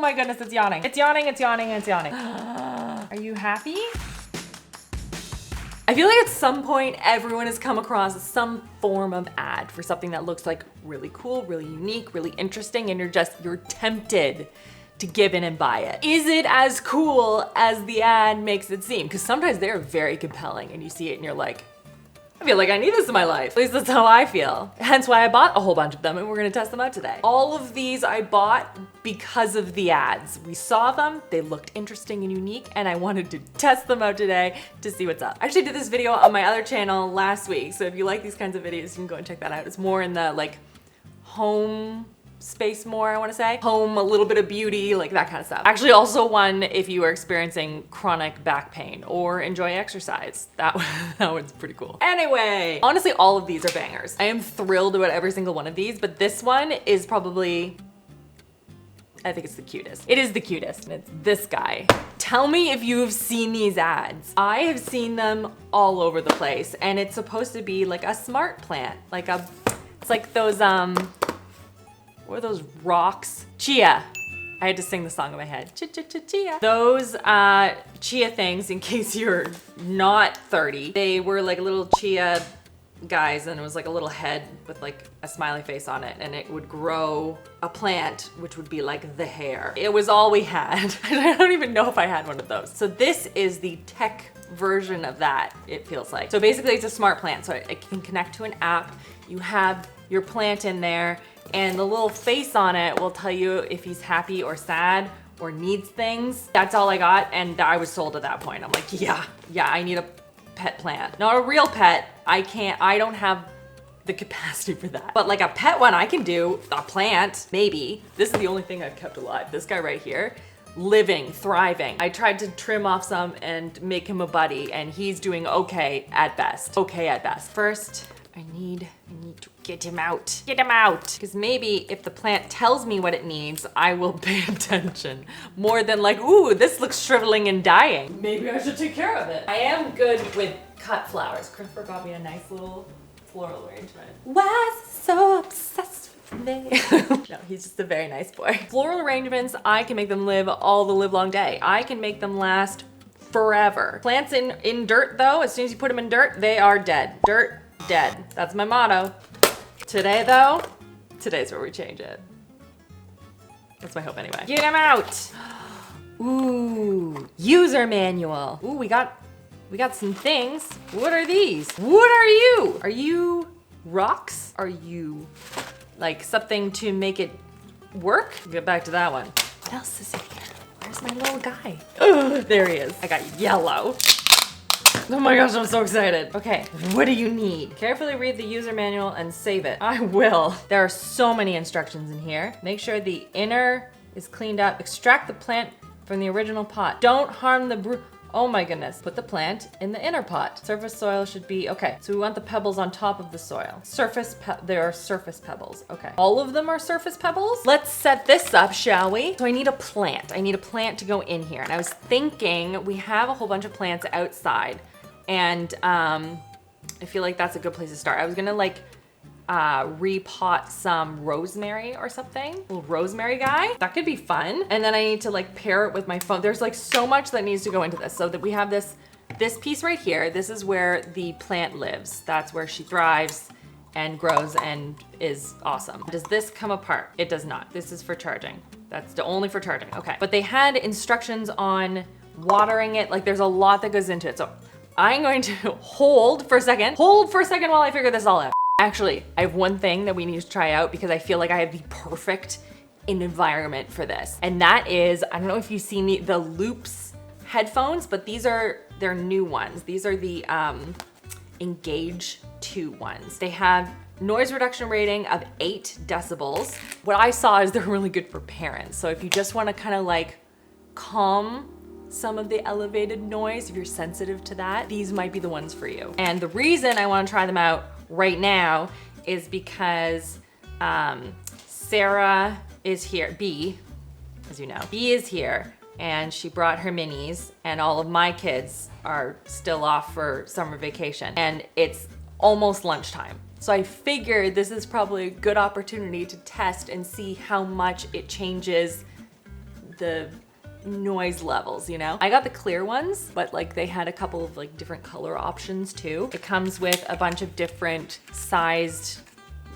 my goodness, it's yawning. It's yawning, it's yawning, it's yawning. Are you happy? I feel like at some point everyone has come across some form of ad for something that looks like really cool, really unique, really interesting, and you're tempted to give in and buy it. Is it as cool as the ad makes it seem? Because sometimes they're very compelling and you see it and you're like, I feel like I need this in my life. At least that's how I feel. Hence why I bought a whole bunch of them and we're gonna test them out today. All of these I bought because of the ads. We saw them, they looked interesting and unique, and I wanted to test them out today to see what's up. I actually did this video on my other channel last week, so if you like these kinds of videos, you can go and check that out. It's more in the like home space more, I wanna say. Home, a little bit of beauty, like that kind of stuff. Actually also one if you are experiencing chronic back pain or enjoy exercise. That one's pretty cool. Anyway, honestly, all of these are bangers. I am thrilled about every single one of these, but this one is probably, I think it's the cutest. It is the cutest, and it's this guy. Tell me if you have seen these ads. I have seen them all over the place, and it's supposed to be like a smart plant, it's like those, what are those rocks? Chia. I had to sing the song in my head. Chia. Those chia things, in case you're not 30, they were like little chia guys, and it was like a little head with like a smiley face on it, and it would grow a plant, which would be like the hair. It was all we had. I don't even know if I had one of those. So this is the tech version of that, it feels like. So basically it's a smart plant, so it can connect to an app. You have your plant in there, and the little face on it will tell you if he's happy or sad or needs things. That's all I got, and I was sold at that point. I'm like, yeah, I need a pet plant. Not a real pet, I don't have the capacity for that. But like a pet one I can do, a plant, maybe. This is the only thing I've kept alive. This guy right here, living, thriving. I tried to trim off some and make him a buddy, and he's doing okay at best. Okay at best. First, I need to get him out. Get him out! Because maybe if the plant tells me what it needs, I will pay attention. More than like, ooh, this looks shriveling and dying. Maybe I should take care of it. I am good with cut flowers. Christopher got me a nice little floral arrangement. Why so obsessed with me? No, he's just a very nice boy. Floral arrangements, I can make them live all the live long day. I can make them last forever. Plants in dirt though, as soon as you put them in dirt, they are dead. Dirt, dead. That's my motto. Today though, today's where we change it. That's my hope anyway. Get him out! Ooh, user manual. Ooh, we got some things. What are these? What are you? Are you rocks? Are you like something to make it work? Get back to that one. What else is in here? Where's my little guy? Ugh, there he is. I got yellow. Oh my gosh, I'm so excited. Okay, what do you need? Carefully read the user manual and save it. I will. There are so many instructions in here. Make sure the inner is cleaned up. Extract the plant from the original pot. Don't harm the oh my goodness. Put the plant in the inner pot. Surface soil should be, okay. So we want the pebbles on top of the soil. There are surface pebbles, okay. All of them are surface pebbles? Let's set this up, shall we? So I need a plant. I need a plant to go in here. And I was thinking we have a whole bunch of plants outside, and I feel like that's a good place to start. I was gonna like repot some rosemary or something. Little rosemary guy. That could be fun. And then I need to like pair it with my phone. There's like so much that needs to go into this. So that we have this piece right here. This is where the plant lives. That's where she thrives and grows and is awesome. Does this come apart? It does not. This is for charging. That's only for charging. Okay. But they had instructions on watering it. Like there's a lot that goes into it. So I'm going to hold for a second while I figure this all out. Actually, I have one thing that we need to try out because I feel like I have the perfect environment for this. And that is, I don't know if you've seen the Loops headphones, but they're new ones. These are the Engage 2 ones. They have noise reduction rating of 8 decibels. What I saw is they're really good for parents. So if you just want to kind of like calm some of the elevated noise, if you're sensitive to that, these might be the ones for you. And the reason I want to try them out right now is because Sarah is here, B, as you know. B is here, and she brought her minis, and all of my kids are still off for summer vacation, and it's almost lunchtime. So I figured this is probably a good opportunity to test and see how much it changes the noise levels, you know? I got the clear ones, but like they had a couple of like different color options too. It comes with a bunch of different sized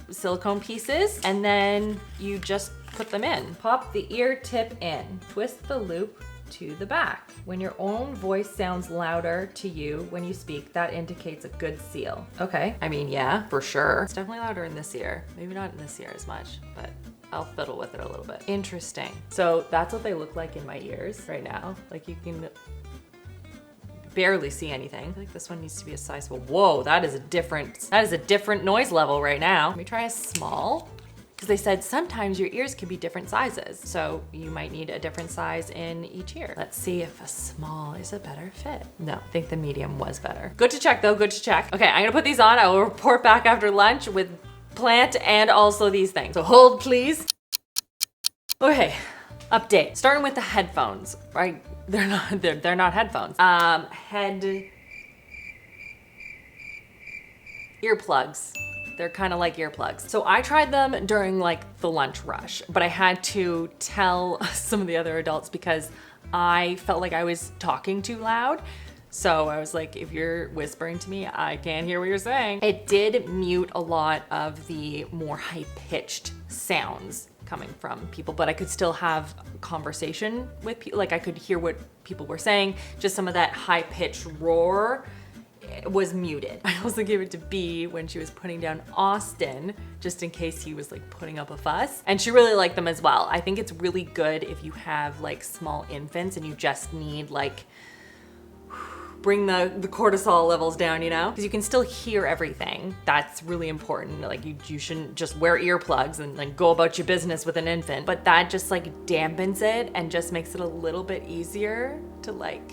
silicone pieces, and then you just put them in. Pop the ear tip in, twist the loop to the back. When your own voice sounds louder to you when you speak, that indicates a good seal. Okay, I mean, yeah, for sure. It's definitely louder in this ear. Maybe not in this ear as much, but I'll fiddle with it a little bit. Interesting. So that's what they look like in my ears right now. Like you can barely see anything. I feel like this one needs to be a size, well, whoa, that is a different noise level right now. Let me try a small, because they said sometimes your ears can be different sizes. So you might need a different size in each ear. Let's see if a small is a better fit. No, I think the medium was better. Good to check though, good to check. Okay, I'm gonna put these on. I will report back after lunch with Plant and also these things. So hold please. Okay, update. Starting with the headphones, right? They're not headphones. Earplugs. They're kind of like earplugs. So I tried them during like the lunch rush, but I had to tell some of the other adults because I felt like I was talking too loud. So I was like, if you're whispering to me, I can't hear what you're saying. It did mute a lot of the more high-pitched sounds coming from people, but I could still have conversation with people. Like I could hear what people were saying. Just some of that high-pitched roar was muted. I also gave it to B when she was putting down Austin, just in case he was like putting up a fuss. And she really liked them as well. I think it's really good if you have like small infants and you just need like, bring the cortisol levels down, you know? Because you can still hear everything. That's really important. Like you shouldn't just wear earplugs and like go about your business with an infant, but that just like dampens it and just makes it a little bit easier to like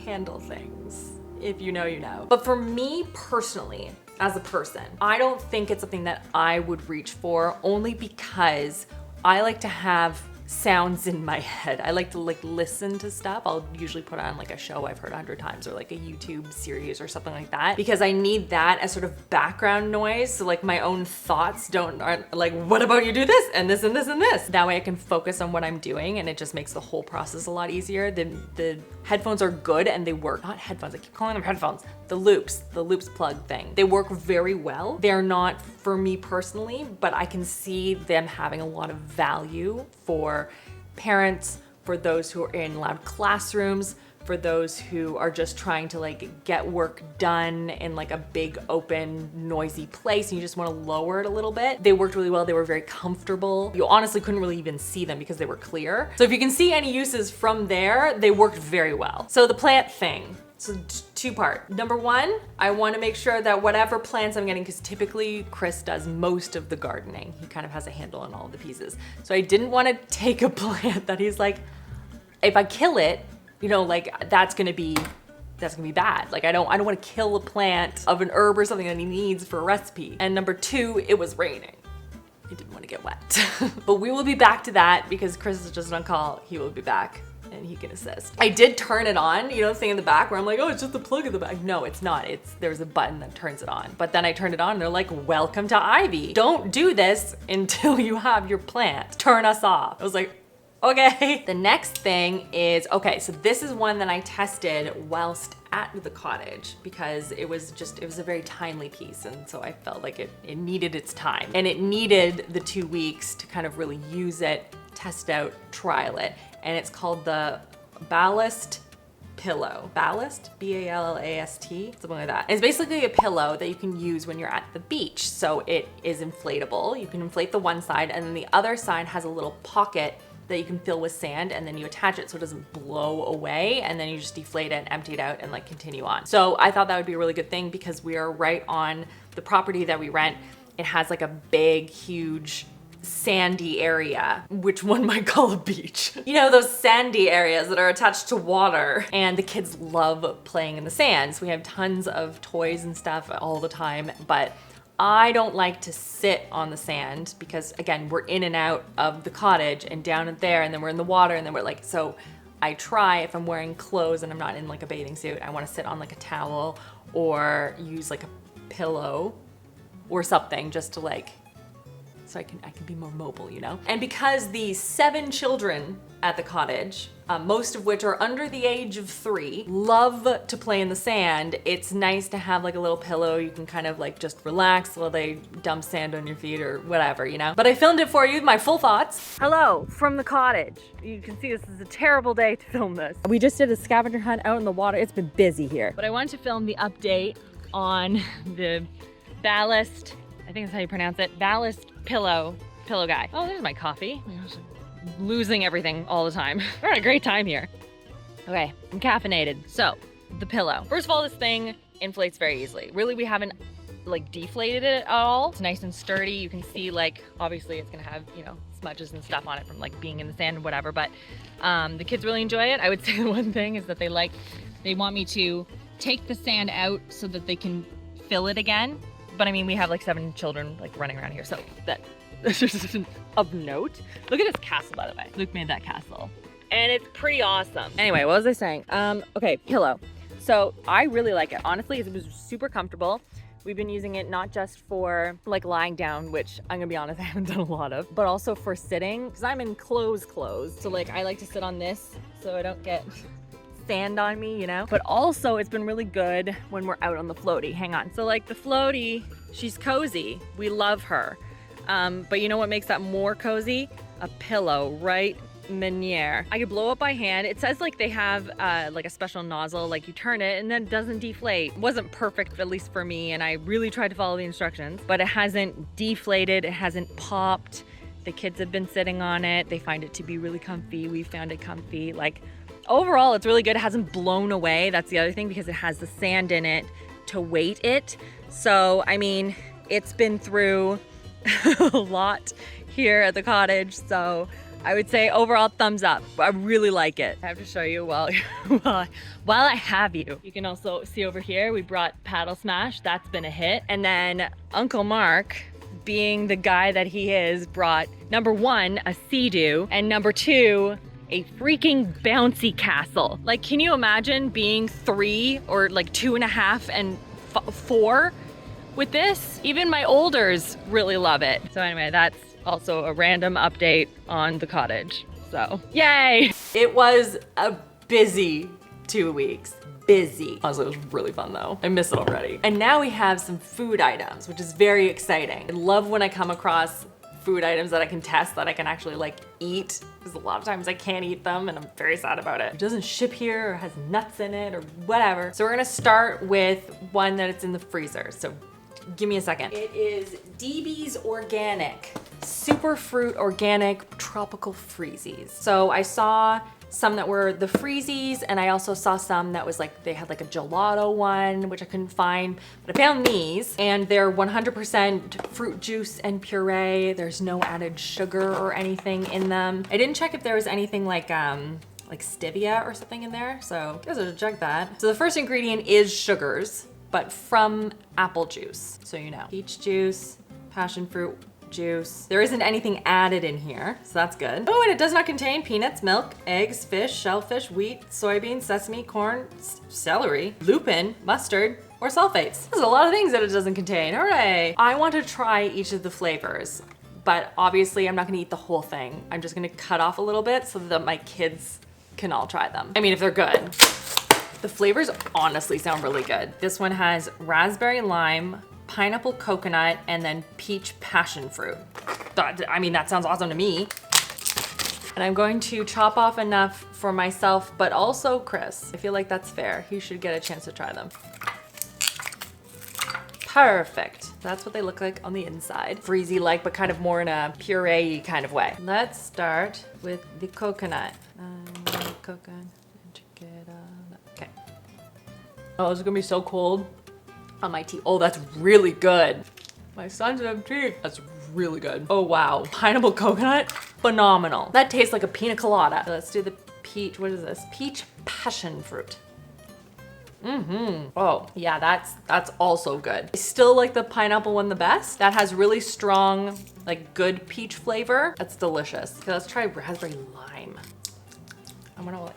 handle things. If you know, you know. But for me personally, as a person, I don't think it's something that I would reach for, only because I like to have sounds in my head. I like to like listen to stuff. I'll usually put on like a show I've heard 100 times or like a YouTube series or something like that, because I need that as sort of background noise. So like my own thoughts aren't like, what about you do this and this and this and this? That way I can focus on what I'm doing and it just makes the whole process a lot easier. The headphones are good and they work. Not headphones, I keep calling them headphones. The loops plug thing. They work very well. They're not for me personally, but I can see them having a lot of value for parents, for those who are in loud classrooms, for those who are just trying to like get work done in like a big open noisy place and you just want to lower it a little bit. They worked really well. They were very comfortable. You honestly couldn't really even see them because they were clear. So if you can see any uses from there, they worked very well. So the plant thing. So two-part. Number one, I want to make sure that whatever plants I'm getting, because typically Chris does most of the gardening. He kind of has a handle on all the pieces. So I didn't want to take a plant that he's like, if I kill it, you know, like that's gonna be bad. Like I don't want to kill a plant of an herb or something that he needs for a recipe. And number two, it was raining. He didn't want to get wet. But we will be back to that because Chris is just on call. He will be back and he can assist. I did turn it on, you know, thing in the back where I'm like, oh, it's just a plug in the back. No, it's not. There's a button that turns it on. But then I turned it on and they're like, welcome to Ivy. Don't do this until you have your plant. Turn us off. I was like, okay. The next thing is, okay, so this is one that I tested whilst at the cottage because it was a very timely piece. And so I felt like it needed its time and it needed the 2 weeks to kind of really use it, test out, trial it. And it's called the Ballast pillow. Ballast, B-A-L-L-A-S-T, something like that. It's basically a pillow that you can use when you're at the beach. So it is inflatable. You can inflate the one side and then the other side has a little pocket that you can fill with sand and then you attach it so it doesn't blow away and then you just deflate it, empty it out and like continue on. So I thought that would be a really good thing because we are right on the property that we rent. It has like a big, huge sandy area, which one might call a beach. You know, those sandy areas that are attached to water and the kids love playing in the sand. So we have tons of toys and stuff all the time, but I don't like to sit on the sand because again, we're in and out of the cottage and down and there and then we're in the water and then we're like, so I try if I'm wearing clothes and I'm not in like a bathing suit, I want to sit on like a towel or use like a pillow or something just to like so I can be more mobile, you know? And because the 7 children at the cottage, most of which are under the age of 3, love to play in the sand, it's nice to have like a little pillow. You can kind of like just relax while they dump sand on your feet or whatever, you know? But I filmed it for you, my full thoughts. Hello from the cottage. You can see this is a terrible day to film this. We just did a scavenger hunt out in the water. It's been busy here. But I wanted to film the update on the Ballast, I think that's how you pronounce it, Ballast pillow guy. Oh, there's my coffee. Losing everything all the time. We're having a great time here. Okay, I'm caffeinated. So, the pillow. First of all, this thing inflates very easily. Really, we haven't like deflated it at all. It's nice and sturdy. You can see like, obviously it's gonna have, you know, smudges and stuff on it from like being in the sand and whatever, but the kids really enjoy it. I would say the one thing is that they want me to take the sand out so that they can fill it again. But I mean, we have like 7 children like running around here, so that's just of note. Look at this castle, by the way. Luke made that castle. And it's pretty awesome. Anyway, what was I saying? Okay, pillow. So I really like it. Honestly, it was super comfortable. We've been using it not just for like lying down, which I'm gonna be honest, I haven't done a lot of, but also for sitting, because I'm in clothes. So like I like to sit on this so I don't get sand on me, you know? But also it's been really good when we're out on the floaty. Hang on. So like the floaty, she's cozy. We love her. But you know what makes that more cozy? A pillow, right? Meunier. I could blow up by hand. It says like they have like a special nozzle, like you turn it and then it doesn't deflate. It wasn't perfect, at least for me, and I really tried to follow the instructions, but it hasn't deflated, it hasn't popped. The kids have been sitting on it. They find it to be really comfy. We found it comfy. Like overall, it's really good. It hasn't blown away. That's the other thing, because it has the sand in it to weight it. So, I mean, it's been through a lot here at the cottage. So I would say overall thumbs up. I really like it. I have to show you while I have you. You can also see over here, we brought Paddle Smash. That's been a hit. And then Uncle Mark, being the guy that he is, brought number 1, a Sea-Doo, and number 2, a freaking bouncy castle. Like, can you imagine being 3 or like 2.5 and 4 with this? Even my olders really love it. So anyway, that's also a random update on the cottage. So, yay! It was a busy 2 weeks. Busy. Honestly, it was really fun though. I miss it already. And now we have some food items, which is very exciting. I love when I come across food items that I can test, that I can actually like eat, because a lot of times I can't eat them and I'm very sad about it. It doesn't ship here or has nuts in it or whatever. So we're gonna start with one that it's in the freezer. So give me a second. It is DB's Organic Super Fruit Organic Tropical Freezies. So I saw some that were the freezies, and I also saw some that was like, they had like a gelato one, which I couldn't find, but I found these, and they're 100% fruit juice and puree. There's no added sugar or anything in them. I didn't check if there was anything like stevia or something in there, so I guess I should check that. So the first ingredient is sugars, but from apple juice. So you know, peach juice, passion fruit juice. There isn't anything added in here, so that's good. Oh, and it does not contain peanuts, milk, eggs, fish, shellfish, wheat, soybeans, sesame, corn, celery, lupin, mustard, or sulfates. There's a lot of things that it doesn't contain. Hooray! I want to try each of the flavors, but obviously I'm not gonna eat the whole thing. I'm just gonna cut off a little bit so that my kids can all try them. I mean, if they're good. The flavors honestly sound really good. This one has raspberry lime, pineapple coconut, and then peach passion fruit. I mean, that sounds awesome to me. And I'm going to chop off enough for myself, but also Chris. I feel like that's fair. He should get a chance to try them. Perfect. That's what they look like on the inside. Freezy-like, but kind of more in a puree kind of way. Let's start with the coconut. Okay. Oh, this is gonna be so cold on my teeth. Oh, that's really good. My sons have teeth. That's really good. Oh, wow. Pineapple coconut, phenomenal. That tastes like a pina colada. Let's do the peach, what is this? Peach passion fruit. Oh, yeah, that's also good. I still like the pineapple one the best. That has really strong, like good peach flavor. That's delicious. Okay, let's try raspberry lime. I'm gonna like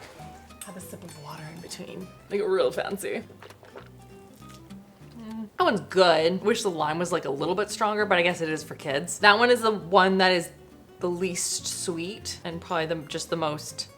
have a sip of water in between. Like real fancy. That one's good. Wish the lime was like a little bit stronger, but I guess it is for kids. That one is the one that is the least sweet and probably just the most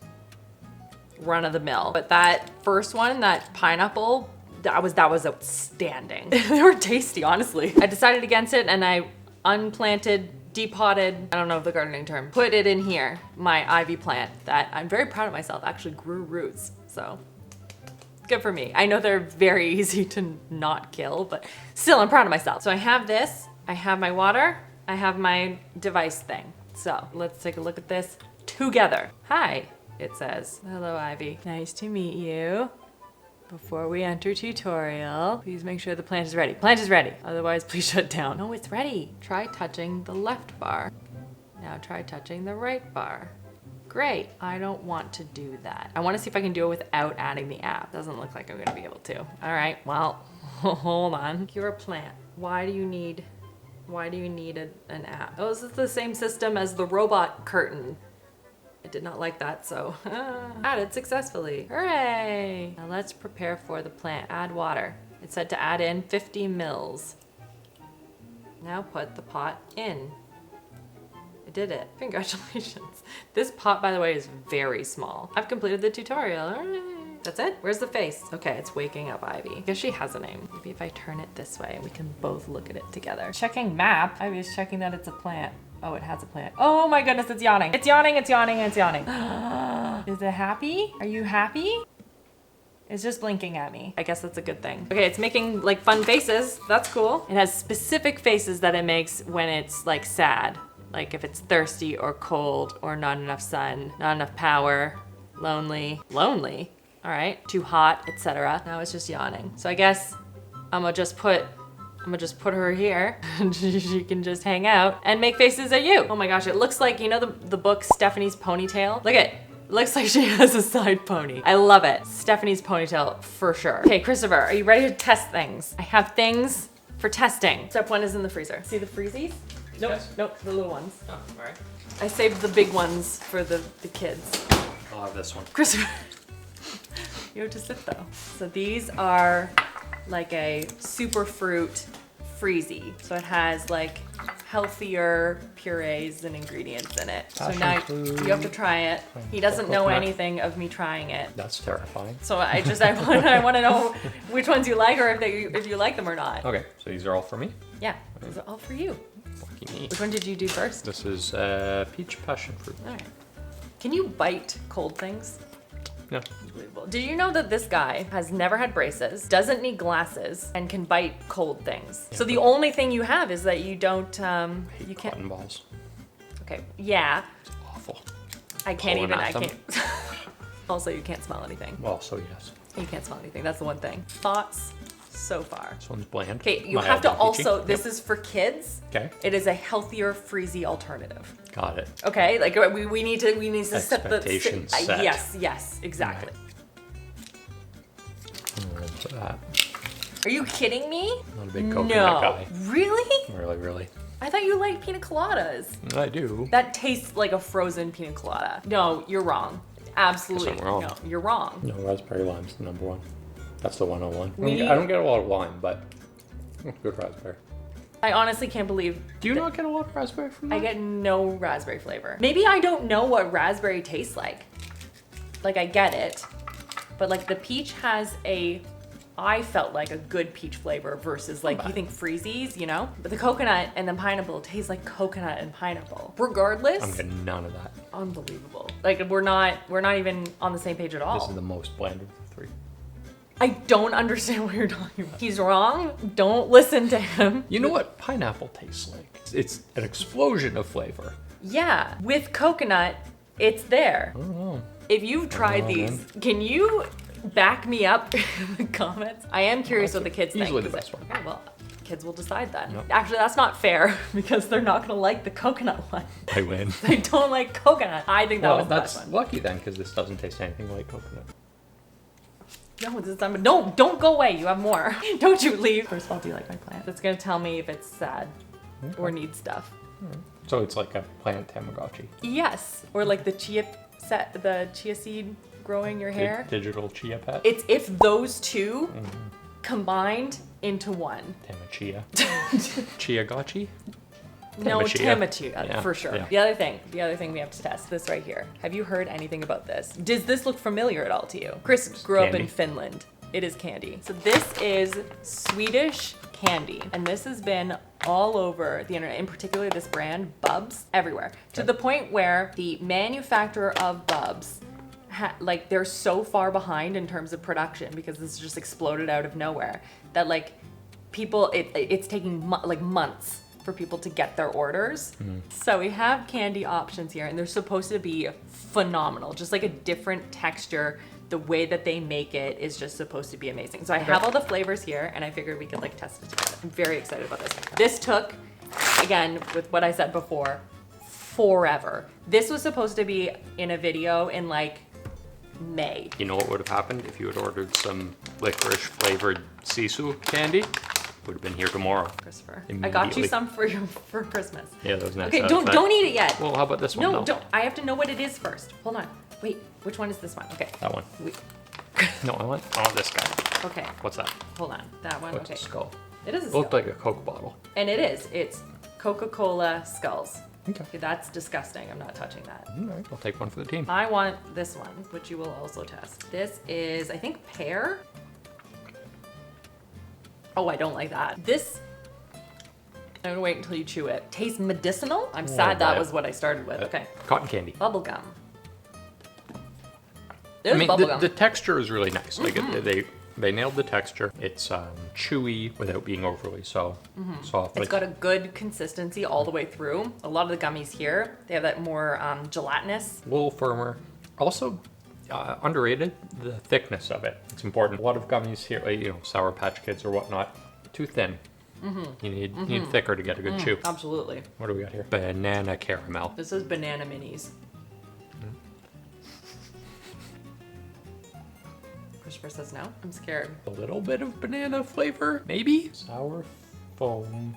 run of the mill. But that first one, that pineapple, that was outstanding. They were tasty, honestly. I decided against it and I unplanted, depotted, I don't know the gardening term, put it in here, my ivy plant that I'm very proud of myself, actually grew roots. So good for me. I know they're very easy to not kill, but still I'm proud of myself. So I have this, I have my water, I have my device thing. So let's take a look at this together. Hi, it says. Hello, Ivy. Nice to meet you. Before we enter tutorial, please make sure the plant is ready. Plant is ready. Otherwise, please shut down. Oh, it's ready. Try touching the left bar. Now try touching the right bar. Great. I don't want to do that. I want to see if I can do it without adding the app. Doesn't look like I'm going to be able to. All right, well, hold on. You're a plant. Why do you need an app? Oh, this is the same system as the robot curtain. I did not like that, so added successfully. Hooray! Now let's prepare for the plant. Add water. It said to add in 50 mils. Now put the pot in. I did it. Congratulations. This pot, by the way, is very small. I've completed the tutorial. Hooray! That's it? Where's the face? Okay, it's waking up Ivy. I guess she has a name. Maybe if I turn it this way, we can both look at it together. Checking map. Ivy is checking that it's a plant. Oh, it has a plant. Oh my goodness, it's yawning. It's yawning, it's yawning, it's yawning. Is it happy? Are you happy? It's just blinking at me. I guess that's a good thing. Okay, it's making like fun faces. That's cool. It has specific faces that it makes when it's like sad. Like if it's thirsty or cold or not enough sun, not enough power, lonely. Lonely? All right, too hot, etc. Now it's just yawning. So I guess I'm gonna just put her here and she can just hang out and make faces at you. Oh my gosh, it looks like, you know the book Stephanie's Ponytail? Look at it. Looks like she has a side pony. I love it. Stephanie's Ponytail for sure. Okay, Christopher, are you ready to test things? I have things for testing. Step one is in the freezer. See the freezies? Nope, yes. Nope, the little ones. Oh, all right. I saved the big ones for the kids. I'll have this one. Christopher, you have to sit though. So these are like a super fruit freezy. So it has like healthier purees and ingredients in it. So now you have to try it. He doesn't know anything of me trying it. That's terrifying. So I want to know which ones you like or if you like them or not. Okay, so these are all for me? Yeah, these are all for you. Lucky me. Which one did you do first? This is peach passion fruit. All right. Can you bite cold things? No. Did you know that this guy has never had braces, doesn't need glasses, and can bite cold things? Yeah, so the only thing you have is that you don't, you can't. Cotton balls. Okay, yeah. It's awful. I can't. Also, you can't smell anything. Well, so yes. You can't smell anything. That's the one thing. Thoughts so far? This one's bland. Okay, you have to also. This is for kids. Okay. It is a healthier freezy alternative. Got it. Okay, like we need to set the expectations set. Yes, exactly. Right. For that. Are you kidding me? Not a big coconut guy. Really? Really. I thought you liked pina coladas. I do. That tastes like a frozen pina colada. No, you're wrong. Absolutely. Guess I'm wrong. No, you're wrong. No, raspberry lime's the number one. That's the 101. I don't get a lot of lime, but good raspberry. I honestly can't believe. Do you not get a lot of raspberry from that? I get no raspberry flavor. Maybe I don't know what raspberry tastes like. Like I get it, but like the peach has I felt like a good peach flavor versus like you think freezies, you know? But the coconut and the pineapple taste like coconut and pineapple. Regardless. I'm getting none of that. Unbelievable. Like we're not even on the same page at all. This is the most bland of the three. I don't understand what you're talking about. He's wrong. Don't listen to him. You know what pineapple tastes like? It's an explosion of flavor. Yeah, with coconut, it's there. I don't know. If you've tried these, can you back me up in the comments? I am curious what the kids think. Easily the best one. Okay, well, kids will decide then. Yep. Actually, that's not fair because they're not gonna like the coconut one. I win. They don't like coconut. I think that was the best one. That's lucky then, because this doesn't taste anything like coconut. No, this time, don't go away. You have more. Don't you leave. First of all, do you like my plant? That's gonna tell me if it's sad or needs stuff. So it's like a plant Tamagotchi. Yes, or like the chia seed growing your hair. Digital chia pet. It's if those two combined into one. Tamachia. Chiagotchi? No, Tamachia. Tamachia, for sure. Yeah. The other thing we have to test, this right here. Have you heard anything about this? Does this look familiar at all to you? Chris grew up in Finland. It is candy. So this is Swedish Candy, and this has been all over the internet, in particular this brand, Bubs, everywhere. To the point where the manufacturer of Bubs, like, they're so far behind in terms of production because this just exploded out of nowhere that, like, people, it's taking like months for people to get their orders. So we have candy options here, and they're supposed to be phenomenal, just like a different texture. The way that they make it is just supposed to be amazing. So I have all the flavors here, and I figured we could like test it together. I'm very excited about this. This took, again, with what I said before, forever. This was supposed to be in a video in like May. You know what would have happened if you had ordered some licorice flavored sisu candy? Would have been here tomorrow. Christopher, I got you some for Christmas. Yeah, that was nice. Okay, don't eat it yet. Well, how about this one? No, though? don't. I have to know what it is first. Hold on. Wait, which one is this one? Okay. That one. No, I want this guy. Okay. What's that? Hold on. That one. Oh, it's okay. a skull. It is a It skull. looked like a Coke bottle. And it is. It's Coca-Cola skulls. Okay. That's disgusting. I'm not touching that. All right, I'll take one for the team. I want this one, which you will also test. This is, I think, pear. Oh, I don't like that. This, I'm gonna wait until you chew it. Tastes medicinal. I'm sad that was what I started with. Okay. Cotton candy. Bubble gum. I mean, the texture is really nice. Like they nailed the texture. It's chewy without being overly soft. It's got a good consistency all the way through. A lot of the gummies here, they have that more gelatinous. A little firmer. Also, underrated, the thickness of it. It's important. A lot of gummies here, like, you know, Sour Patch Kids or whatnot, too thin. You need thicker to get a good chew. Absolutely. What do we got here? Banana caramel. This is banana minis. Christopher says no. I'm scared. A little bit of banana flavor, maybe? Sour foam.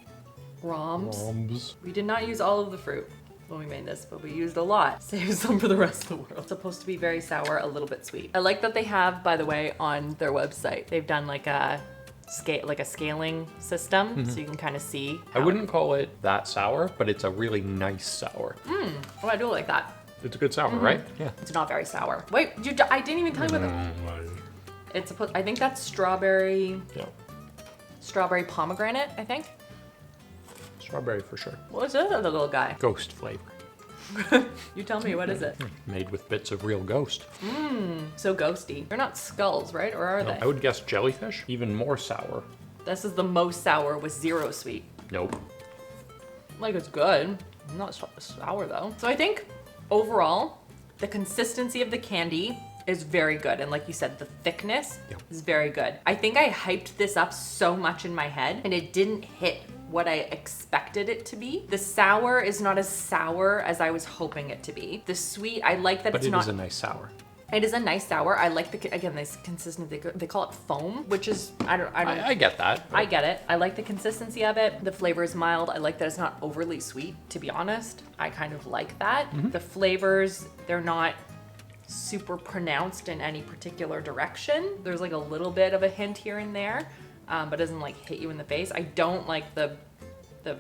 Roms. We did not use all of the fruit when we made this, but we used a lot. Save some for the rest of the world. It's supposed to be very sour, a little bit sweet. I like that they have, by the way, on their website, they've done like a scaling system, so you can kind of see. I wouldn't call it that sour, but it's a really nice sour. Oh, I do like that. It's a good sour, right? Yeah. It's not very sour. Wait, I didn't even tell you what I think that's strawberry. Yeah. Strawberry pomegranate, I think. Strawberry for sure. What's this other little guy? Ghost flavor. You tell me, what is it? Made with bits of real ghost. So ghosty. They're not skulls, right? Or are No, they? I would guess jellyfish. Even more sour. This is the most sour with 0 sweet. Nope. Like, it's good. Not sour though. So I think overall, the consistency of the candy is very good. And like you said, the thickness is very good. I think I hyped this up so much in my head and it didn't hit what I expected it to be. The sour is not as sour as I was hoping it to be. The sweet, I like that But it's not. It is a nice sour. It is a nice sour. I like this consistency. They call it foam, which is, I get that. I get it. I like the consistency of it. The flavor is mild. I like that it's not overly sweet, to be honest. I kind of like that. The flavors, they're not super pronounced in any particular direction. There's like a little bit of a hint here and there, but it doesn't like hit you in the face. I don't like the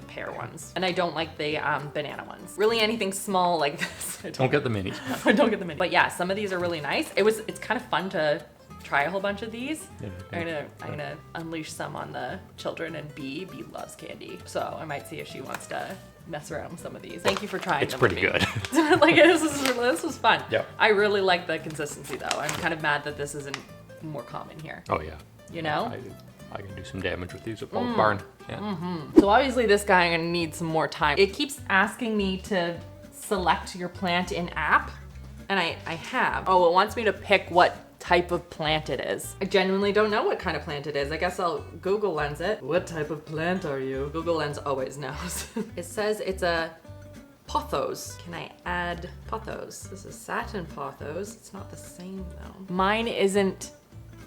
pear ones, and I don't like the banana ones. Really anything small like this. Don't get the minis. I don't get the mini. But yeah, some of these are really nice. It's kind of fun to try a whole bunch of these. I'm gonna unleash some on the children, and B loves candy, so I might see if she wants to mess around with some of these. Thank you for trying It's them pretty with me. good. Like this was fun. Yeah. I really like the consistency though. I'm kind of mad that this isn't more common here. Oh yeah. You know? I can do some damage with these at Bulk Barn. Yeah. So obviously this guy, I'm gonna need some more time. It keeps asking me to select your plant in app, and I have. Oh, it wants me to pick what type of plant it is. I genuinely don't know what kind of plant it is. I guess I'll Google Lens it. What type of plant are you? Google Lens always knows. It says it's a pothos. Can I add pothos? This is satin pothos. It's not the same though. Mine isn't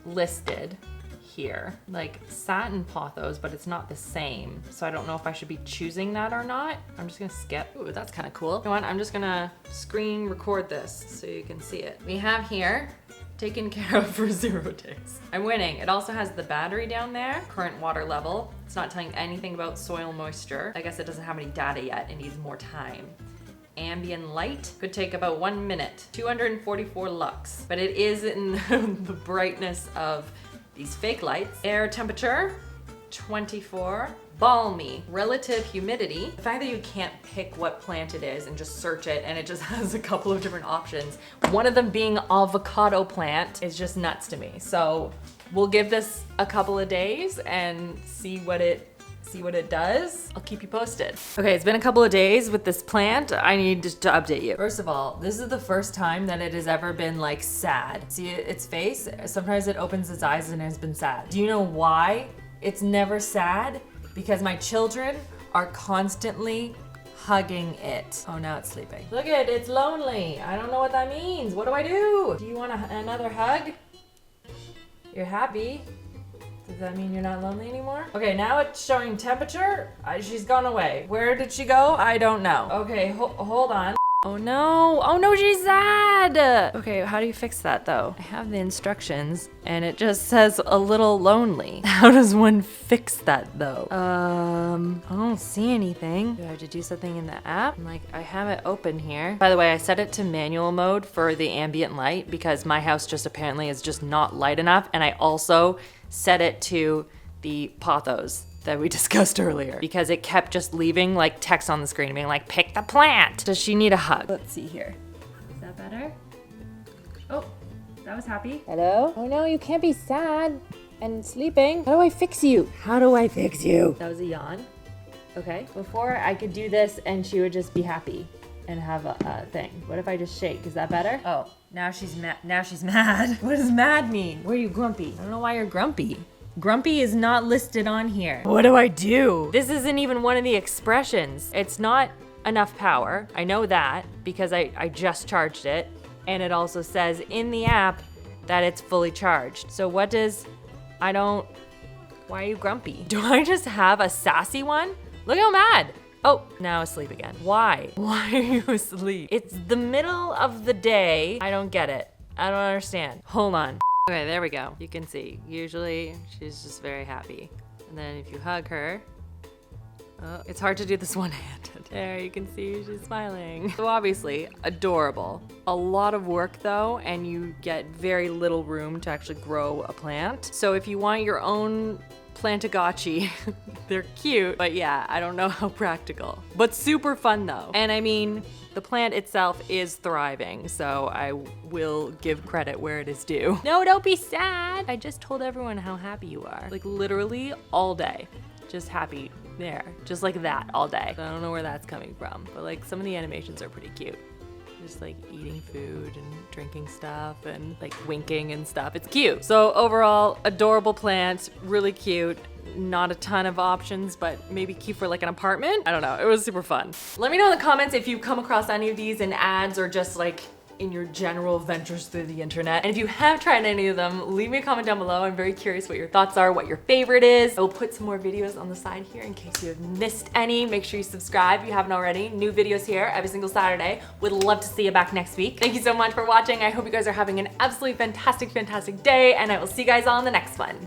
listed here, like satin pothos, but it's not the same. So I don't know if I should be choosing that or not. I'm just gonna skip. Ooh, that's kind of cool. You know what? I'm just gonna screen record this so you can see it. We have here taken care of for 0 days. I'm winning. It also has the battery down there, current water level. It's not telling anything about soil moisture. I guess it doesn't have any data yet. It needs more time. Ambient light could take about 1 minute, 244 lux, but it is in the brightness of these fake lights. Air temperature, 24. Balmy. Relative humidity. The fact that you can't pick what plant it is and just search it and it just has a couple of different options, one of them being avocado plant, is just nuts to me. So we'll give this a couple of days and see what it does. I'll keep you posted. Okay, it's been a couple of days with this plant. I need to update you. First of all, this is the first time that it has ever been like sad. See its face? Sometimes it opens its eyes and has been sad. Do you know why it's never sad? Because my children are constantly hugging it. Oh, now it's sleeping. Look at it, it's lonely. I don't know what that means. What do I do? Do you want another hug? You're happy. Does that mean you're not lonely anymore? Okay, now it's showing temperature. She's gone away. Where did she go? I don't know. Okay, hold on. Oh no, she's sad. Okay, how do you fix that though? I have the instructions and it just says a little lonely. How does one fix that though? I don't see anything. Do I have to do something in the app? I have it open here. By the way, I set it to manual mode for the ambient light because my house just apparently is just not light enough, and I also set it to the pothos that we discussed earlier because it kept just leaving like text on the screen being like, pick the plant. Does she need a hug? Let's see here. Is that better? Oh, that was happy. Hello? Oh no, you can't be sad and sleeping. How do I fix you? How do I fix you? That was a yawn. Okay, before I could do this and she would just be happy and have a thing. What if I just shake? Is that better? Oh, now she's mad. Now she's mad. What does mad mean? Where are you grumpy? I don't know why you're grumpy. Grumpy is not listed on here. What do I do? This isn't even one of the expressions. It's not enough power. I know that because I just charged it. And it also says in the app that it's fully charged. So what does, why are you grumpy? Do I just have a sassy one? Look how mad. Oh, now asleep again. Why? Why are you asleep? It's the middle of the day. I don't get it. I don't understand. Hold on. Okay, there we go. You can see. Usually, she's just very happy. And then if you hug her, oh, it's hard to do this one-handed. There, you can see she's smiling. So obviously, adorable. A lot of work though, and you get very little room to actually grow a plant. So if you want your own Plantagotchi, they're cute, but yeah, I don't know how practical. But super fun though. And I mean, the plant itself is thriving, so I will give credit where it is due. No, don't be sad. I just told everyone how happy you are. Like literally all day. Just happy there. Just like that all day. I don't know where that's coming from, but like some of the animations are pretty cute. Just like eating food and drinking stuff and like winking and stuff. It's cute. So overall, adorable plant, really cute. Not a ton of options, but maybe cute for like an apartment. I don't know, it was super fun. Let me know in the comments if you come across any of these in ads or just like in your general ventures through the internet. And if you have tried any of them, leave me a comment down below. I'm very curious what your thoughts are, what your favorite is. I will put some more videos on the side here in case you have missed any. Make sure you subscribe if you haven't already. New videos here every single Saturday. Would love to see you back next week. Thank you so much for watching. I hope you guys are having an absolutely fantastic, fantastic day, and I will see you guys all in the next one.